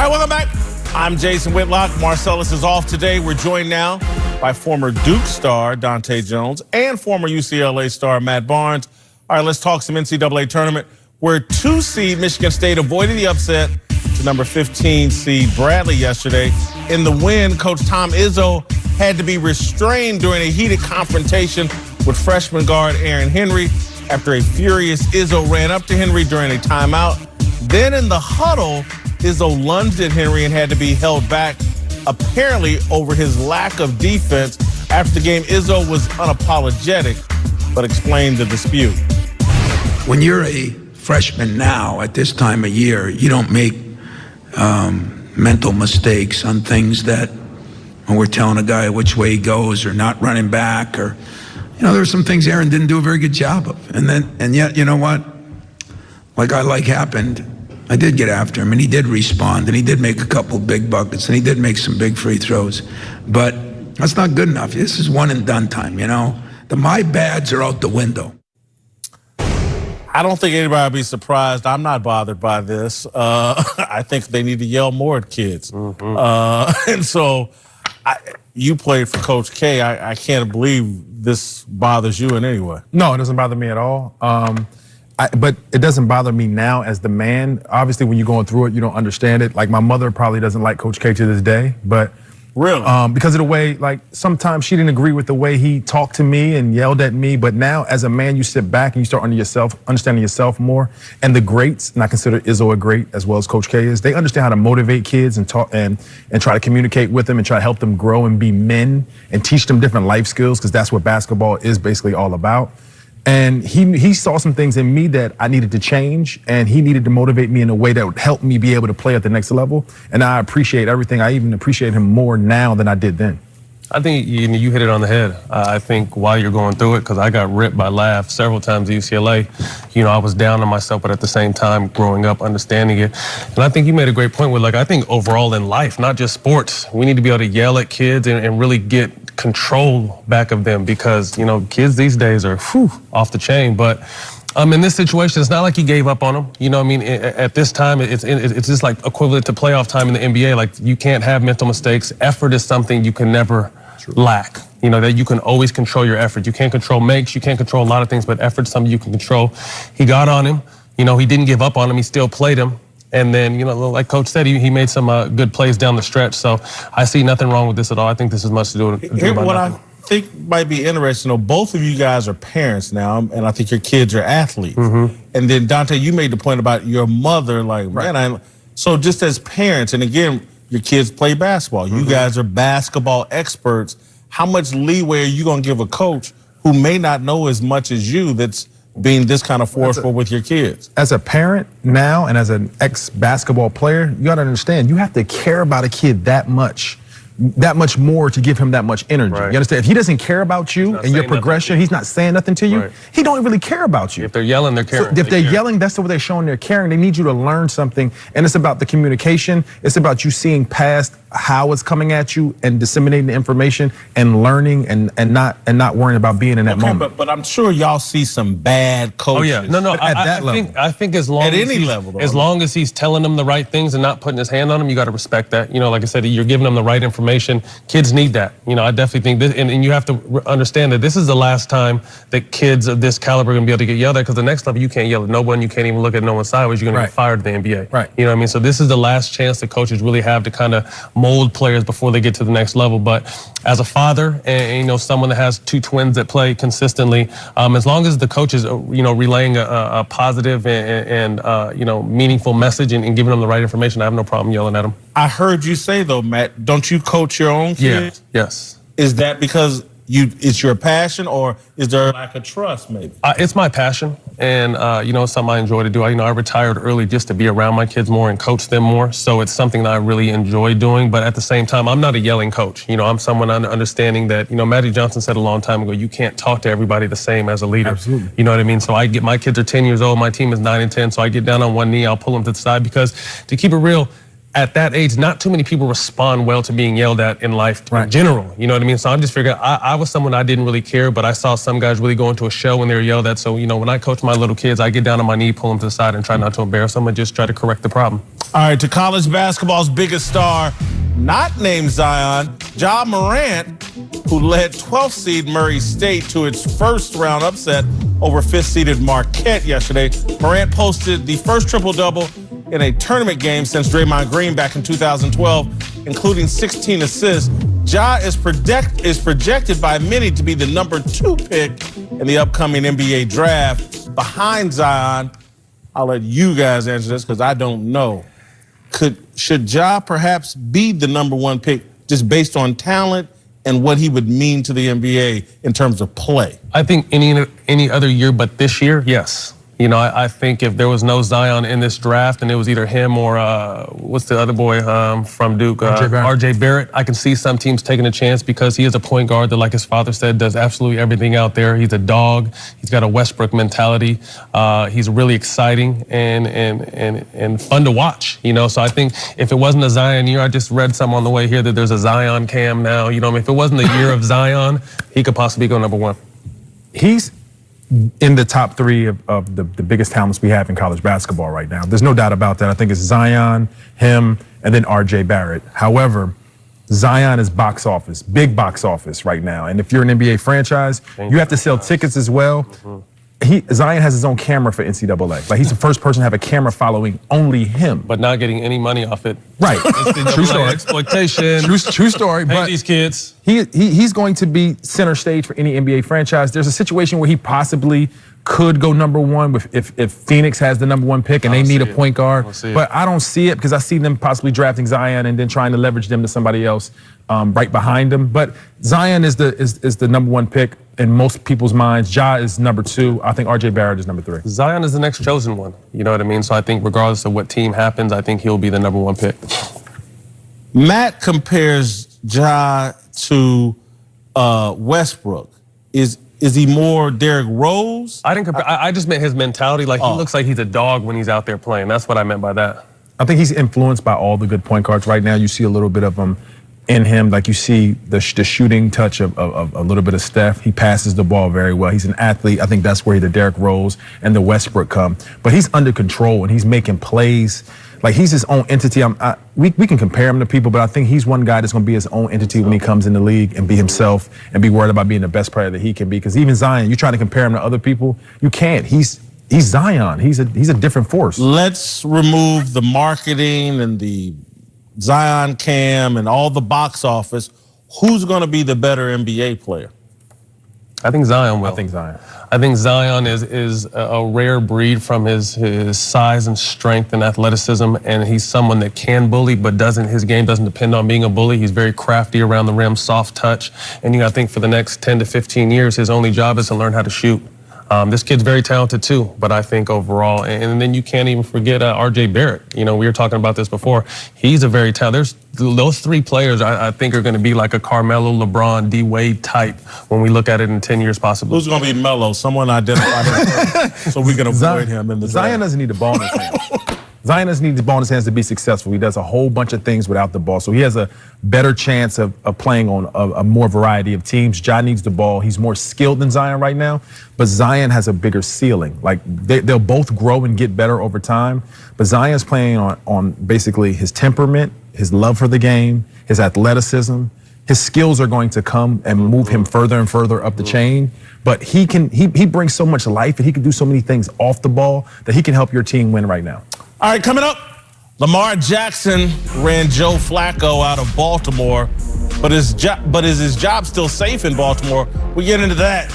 right, welcome back. I'm Jason Whitlock. Marcellus is off today. We're joined now by former Duke star Dahntay Jones and former UCLA star Matt Barnes. All right, let's talk some NCAA tournament where 2 seed Michigan State avoided the upset to number 15 seed Bradley yesterday. In the win, Coach Tom Izzo had to be restrained during a heated confrontation with freshman guard Aaron Henry after a furious Izzo ran up to Henry during a timeout. Then in the huddle, Izzo lunged at Henry and had to be held back, apparently over his lack of defense. After the game, Izzo was unapologetic, but explained the dispute. When you're a freshman now, at this time of year, you don't make mental mistakes on things that when we're telling a guy which way he goes or not running back, or, you know, there's some things Aaron didn't do a very good job of. And yet, you know what? Like happened, I did get after him, and he did respond, and he did make a couple big buckets, and he did make some big free throws. But that's not good enough. This is one and done time, you know? The my bads are out the window. I don't think anybody will be surprised. I'm not bothered by this. I think they need to yell more at kids. And so you played for Coach K. I can't believe this bothers you in any way. No, it doesn't bother me at all. But it doesn't bother me now as the man. Obviously, when you're going through it, you don't understand it. Like, my mother probably doesn't like Coach K to this day, but really, because of the way, like, sometimes she didn't agree with the way he talked to me and yelled at me. But now, as a man, you sit back and you start understanding yourself more. And the greats, and I consider Izzo a great as well as Coach K is, they understand how to motivate kids and talk and try to communicate with them and try to help them grow and be men and teach them different life skills, because that's what basketball is basically all about. And he saw some things in me that I needed to change, and he needed to motivate me in a way that would help me be able to play at the next level. And I appreciate everything. I even appreciate him more now than I did then. I think you hit it on the head. I think while you're going through it, because I got ripped by Laugh several times at UCLA, you know, I was down on myself, but at the same time, growing up, understanding it. And I think you made a great point with, like, I think overall in life, not just sports, we need to be able to yell at kids and really get control back of them, because, you know, kids these days are off the chain. But in this situation, it's not like he gave up on them. You know what I mean? At this time, it's just like equivalent to playoff time in the NBA. Like, you can't have mental mistakes. Effort is something you can never lack. You know, that you can always control your effort. You can't control makes, you can't control a lot of things, but effort's something you can control. He got on him. You know, he didn't give up on him. He still played him. And then, you know, like Coach said, he made some good plays down the stretch. So I see nothing wrong with this at all. I think this is much to do with what I think might be interesting, though, both of you guys are parents now, and I think your kids are athletes. And then, Dahntay, you made the point about your mother, like, man, so just as parents, and again, your kids play basketball. You guys are basketball experts. How much leeway are you going to give a coach who may not know as much as you that's being this kind of forceful with your kids? As a parent now and as an ex-basketball player, you got to understand, you have to care about a kid that much more to give him that much energy. You understand? If he doesn't care about you and your progression, he's not saying nothing to you, he don't really care about you. If they're yelling, they're caring. So if they're yelling, that's the way they're showing they're caring. They need you to learn something, and it's about the communication. It's about you seeing past how it's coming at you and disseminating the information and learning and not worrying about being in that moment. But I'm sure y'all see some bad coaches. Oh yeah, no. At that level. I think as long as long as he's telling them the right things and not putting his hand on them, you got to respect that. You know, like I said, you're giving them the right information. Kids need that. You know, I definitely think this, and you have to understand that this is the last time that kids of this caliber are going to be able to get yelled at, because the next level you can't yell at no one, you can't even look at no one sideways. You're going to get fired in the NBA. You know what I mean? So this is the last chance that coaches really have to kind of mold players before they get to the next level. But as a father and you know, someone that has 2 twins that play consistently, as long as the coach is you know, relaying a positive and you know, meaningful message and giving them the right information, I have no problem yelling at them. I heard you say, though, Matt, don't you coach your own kids? Yes. Is that because it's your passion, or is there a lack of trust, maybe? It's my passion, and you know, it's something I enjoy to do. I retired early just to be around my kids more and coach them more. So it's something that I really enjoy doing. But at the same time, I'm not a yelling coach. You know, I'm someone understanding that, you know, Magic Johnson said a long time ago, you can't talk to everybody the same as a leader. Absolutely. You know what I mean? So my kids are 10 years old. My team is 9 and 10. So I get down on one knee, I'll pull them to the side, because to keep it real, at that age, not too many people respond well to being yelled at in life in general. You know what I mean? So I'm just figuring, I was someone I didn't really care, but I saw some guys really go into a shell when they were yelled at. So, you know, when I coach my little kids, I get down on my knee, pull them to the side and try not to embarrass them and just try to correct the problem. All right, to college basketball's biggest star, not named Zion, Ja Morant, who led 12th seed Murray State to its first round upset over 5th seeded Marquette yesterday. Morant posted the first triple-double in a tournament game since Draymond Green back in 2012, including 16 assists. Ja is projected by many to be the #2 pick in the upcoming NBA draft, behind Zion. I'll let you guys answer this because I don't know. Should Ja perhaps be the #1 pick just based on talent and what he would mean to the NBA in terms of play? I think any other year but this year, yes. You know, I think if there was no Zion in this draft and it was either him or what's the other boy from Duke, RJ Barrett, I can see some teams taking a chance because he is a point guard that, like his father said, does absolutely everything out there. He's a dog. He's got a Westbrook mentality. He's really exciting and fun to watch. You know, so I think if it wasn't a Zion year, I just read something on the way here that there's a Zion cam now. You know, I mean, if it wasn't the year of Zion, he could possibly go #1. He's in the top 3 of the biggest talents we have in college basketball right now. There's no doubt about that. I think it's Zion, him, and then RJ Barrett. However, Zion is box office, big box office right now. And if you're an NBA franchise, you have to sell tickets as well. Zion has his own camera for NCAA. Like, he's the first person to have a camera following only him. But not getting any money off it. Right. True story. Exploitation. True story. But these kids. He's going to be center stage for any NBA franchise. There's a situation where he possibly could go #1 if Phoenix has the #1 pick and they need a point guard. But I don't see it because I see them possibly drafting Zion and then trying to leverage them to somebody else right behind him. But Zion is the #1 pick in most people's minds. Ja is #2. I think RJ Barrett is #3. Zion is the next chosen one. You know what I mean? So I think regardless of what team happens, I think he'll be the #1 pick. Matt compares Ja to Westbrook. Is he more Derrick Rose? I didn't compare. I just meant his mentality. Like, he looks like he's a dog when he's out there playing. That's what I meant by that. I think he's influenced by all the good point guards right now. You see a little bit of him in him. Like, you see the shooting touch of a little bit of Steph. He passes the ball very well. He's an athlete. I think that's where the Derrick Rose and the Westbrook come. But he's under control and he's making plays. Like, he's his own entity. We can compare him to people, but I think he's one guy that's going to be his own entity when he comes in the league and be himself and be worried about being the best player that he can be. Because even Zion, you try to compare him to other people, you can't. He's Zion. He's a different force. Let's remove the marketing and the Zion cam and all the box office. Who's going to be the better NBA player? I think Zion will. I think Zion is a rare breed from his size and strength and athleticism, and he's someone that can bully, but his game doesn't depend on being a bully. He's very crafty around the rim, soft touch, and I think for the next 10 to 15 years, his only job is to learn how to shoot. This kid's very talented too, but I think overall, and then you can't even forget RJ Barrett. You know, we were talking about this before. He's a very talented. Those 3 players I think are going to be like a Carmelo, LeBron, D Wade type when we look at it in 10 years possibly. Who's going to be Melo? Someone identify him so we can avoid him in the draft. Zion doesn't need the ball in his hands. Zion doesn't need the ball in his hands to be successful. He does a whole bunch of things without the ball. So he has a better chance of playing on a more variety of teams. Ja needs the ball. He's more skilled than Zion right now, but Zion has a bigger ceiling. Like, they'll both grow and get better over time, but Zion's playing on basically his temperament, his love for the game, his athleticism. His skills are going to come and move him further and further up the chain, but he brings so much life and he can do so many things off the ball that he can help your team win right now. All right, coming up, Lamar Jackson ran Joe Flacco out of Baltimore, but is his job still safe in Baltimore? We get into that